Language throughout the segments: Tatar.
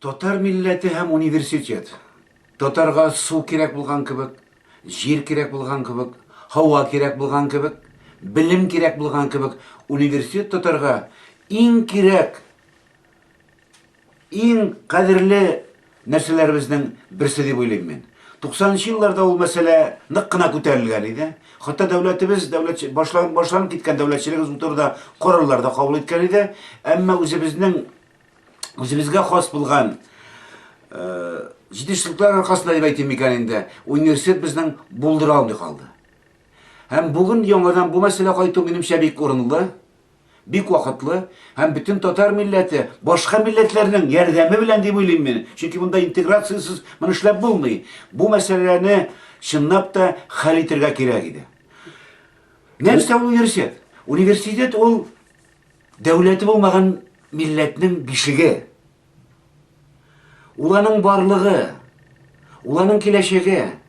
Татар милләте һәм университет. Татарга су кирәк булган кебек, җир кирәк булган кебек, һава кирәк булган кебек, белем кирәк булган кебек, университет татарга иң кирәк, иң кадерле нәрсәләребезнең берсе дип уйлыйм мин. 90-нчы елларда ул мәсьәлә нык кына күтәрелгән иде. Хәтта дәүләтебез, башланып киткән дәүләтчелек турында карарлар да кабул иткән иде. Әмма үзебезгә хас булган җитешлекләр аркасында дип әйтим микән инде, университет безнең булдыра алмый калды. Һәм бүген яңадан бу мәсьәлә кайту минемчә бик урынлы, бик вакытлы, һәм бөтен татар милләте башка милләтләрнең ярдәме белән дип уйлыйм мин. Чөнки монда интеграциясыз моны эшләп булмый. Бу мәсьәләне чынлап та хәл итәргә кирәк иде. Нәрсә университет? Университет ул дәүләте булмаган милләтнең бишеге. Уланың барлыгы, уланың киләчәге,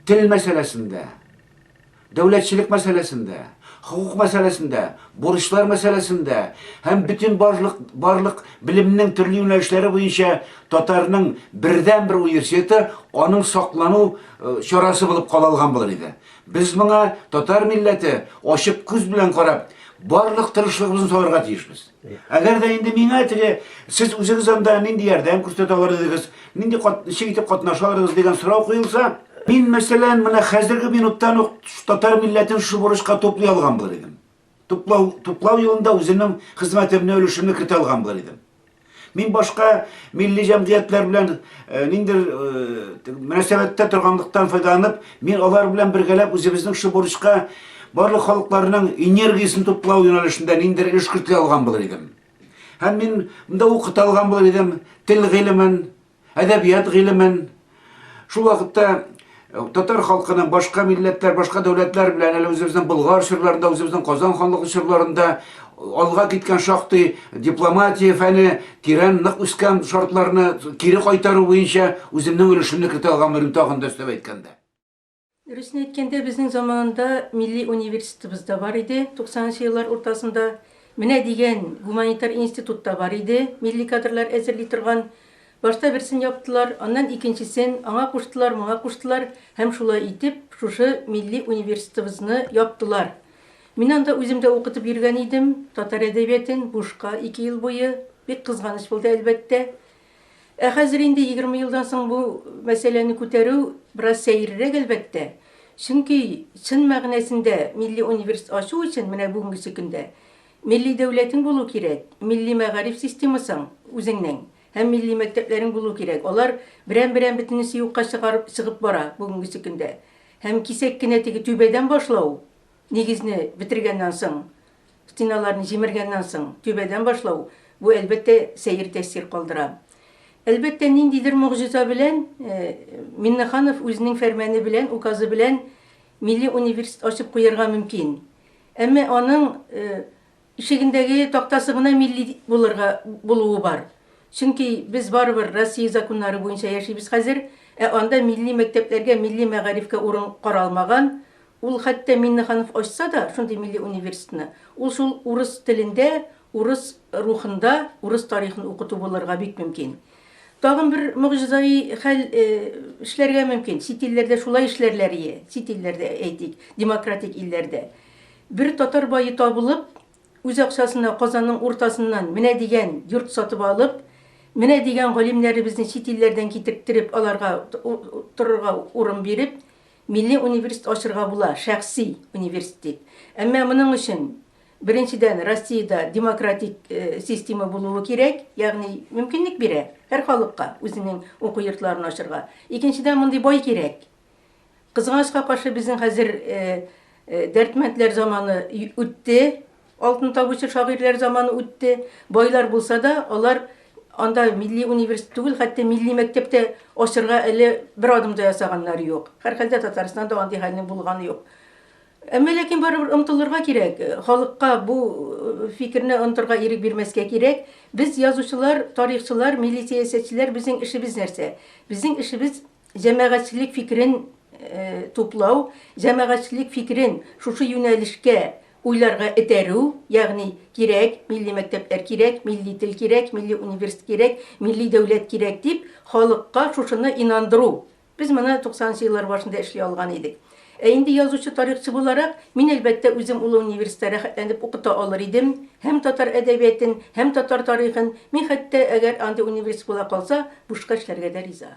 тел мәсьәләсендә, дәүләтчелек мәсьәләсендә, хукук мәсьәләсендә, бурычлар мәсьәләсендә һәм бөтен барлык белемнең төрле юнәлешләре буенча татарның бердән-бер университеты аның саклану чарасы булып калалган булыр иде. Без моңа татар милләте ачык күз белән карап, барлык тырышлыгыбызны салырга тиешбез. Әгәр дә инде миңа теге сез үзегез анда нинди ярдәм күрсәтә алырсыз, нинди итеп катнаша алырсыз дигән сорау куелса, мин мәсәлән менә хәзерге минуттан ук татар милләтен шу бурычка туплый алган булыр идем. Туплау юлында үземнең хезмәтемне, өлешемне кертә алган булыр идем. Мин башка милли җәмгыятьләр белән ниндидер мөнәсәбәттә торганлыктан файдаланып, мин алар белән бергәләп үзебезнең шу бурычка барлык халыкларның энергиясын туплау юнәлешендә ниндидер эш кертә алган булыр идем. Һәм мин монда укыта алган булыр идем тел гыйлемен, әдәбият гыйлемен. Шул вакытта татар халкының башка милләтләр, башка дәүләтләр белән, әле үзебезнең Болгар чорларында, үзебезнең Казан ханлыгы чорларында алга киткән шактый дипломатия фәне, тирән нык үскән шартларны кире кайтару буенча үземнең өлешемне кертә алган булыр тагын да өстәп әйткәндә. Дөресен әйткәндә, безнең заманында милли университетыбыз да бар иде. 90-нчы еллар уртасында менә дигән гуманитар институтта бар иде. Милли кадрлар әзерли торган. Башта берсен яптылар, аннан икенчесен аңа куштылар, моңа куштылар, һәм шулай итеп, шушы милли университетыбызны яптылар. Мин анда үзем дә укытып йөргән идем, татар әдәбиятын бушка 2 ел буе. Бик кызганыч булды әлбәттә. Ә хәзер инде 20 елдан соң бу мәсьәләне күтәрү бераз сәеррәк әлбәттә. Чөнки чын мәгънәсендә милли университет ачу өчен менә бүгенге көндә милли дәүләтең булу кирәк, милли мәгариф системасын үзеңнең һәм милли мәктәпләрен булу кирәк. Алар берәм-берәм бөтенесе юкка чыгып бара бүгенге көндә. Һәм кисәк кенә теге түбәдән башлау, нигезне битергәннән соң, стеналарны җимергәннән соң, түбәдән башлау, бу әлбәттә сәер тәэсир калдыра. Әлбәттә ниндидер мөгъҗиза белән Миннеханов үзенең фәрманы белән, указы белән милли университет ачып куярга мөмкин. Әмма аның ишегендәге тактасы гына милли булуы бар. Чөнки без барыбер Россия законнары буенча яшибез хәзер, анда милли мәктәпләргә, милли мәгарифкә урын каралмаган. Ул хәтта Миннеханов ачса да, шундый милли университетны, ул шул урыс телендә, урыс рухында, урыс тарихын укыту булырга бик мөмкин. Тагын бер мөгъҗизаи хәл эшләргә мөмкин. Чит илләрдә шулай эшләрләр ие. Чит илләрдә әйтик, демократик илләрдә. Бер татар бае табылып, үз акчасына Казанның уртасыннан менә дигән йорт сатып алып, менә дигән галимнәребезне чит илләрдән китереп, аларга торырга урын биреп, милли университет ачырга була, шәхси университет. Әмма моның өчен беренчедән Россиядә демократик система булуы кирәк, ягъни мөмкинлек бирә һәр халыкка үзенең уку йортларын ачырга. Икенчедән мондый бай кирәк. Кызганычка каршы безнең хәзер дәртмәндләр заманы үтте, алтын табучы шагыйрьләр заманы үтте. Байлар булса да, алар анда милли университет түгел, хәтта милли мәктәптә ачырга әле бер адым да ясаганнар юк. Һәрхәлдә Татарстанда андый хәлнең булганы юк. Әмма ләкин барыбер омтылырга кирәк. Халыкка бу фикерне онтырга ирек бирмәскә кирәк. Без язучылар, тарихчылар, милли сәясәтчеләр безнең эшебез нәрсә? Безнең эшебез җәмәгатьчелек фикерен туплау, җәмәгатьчелек фикерен шушы юнәлешкә уйларга этерү, ягъни кирәк, милли мәктәпләр кирәк, милли тел кирәк, милли университет кирәк, милли дәүләт кирәк дип, халыкка шушыны инандыру. Без моны 90 еллар башында эшли алган идек. Инде язучы тарихчы буларак, мин әлбәттә үзем ул университетта рәхәтләнеп укыта алыр идем. Һәм татар әдәбиятын, һәм татар тарихын, мин хәтта әгәр андый университет була калса, бушка эшләргә дә риза.